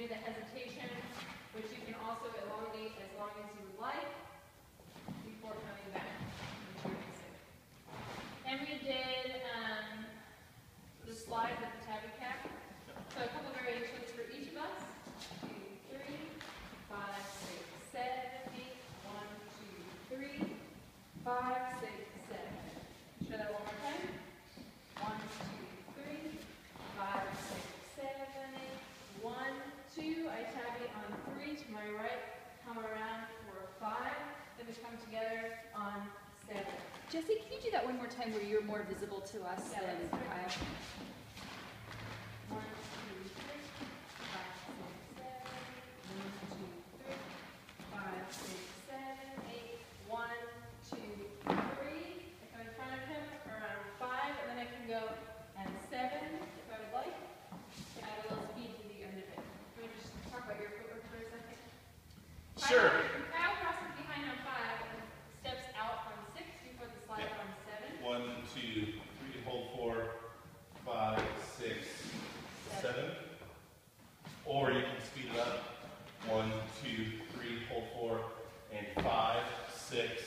do the hesitation, which you can also elongate as long as you would like before coming back into your basic. And we did the slide with the tabby cap. So a couple variations for each of us. 2, 3, 5, 6, 7, 8. 1, 2, 3, 5, 6, 7. Try that one more time. 1, 2, 3, 5, 6, 7, 8. 1, 2. I tabby on 3 to my right. Come around for 5. Then we come together on 7. Jessie, can you do that one more time where you're more visible to us than I am? 1, 2, 3, 5, 6, 7. 1, 2, 3, 5, 6, 7, 8. 1, 2, 3. I come in front of him around 5, and then I can go and 7 if I would like to add a little speed to the end of it. Can we just talk about your footwork for a second? Sure. Kyle crosses behind on 5 and steps out on 6 before the slide on 7. 1, 2, 3, hold 4, 5, 6, 7. Or you can speed it up. 1, 2, 3, hold 4, and 5, 6,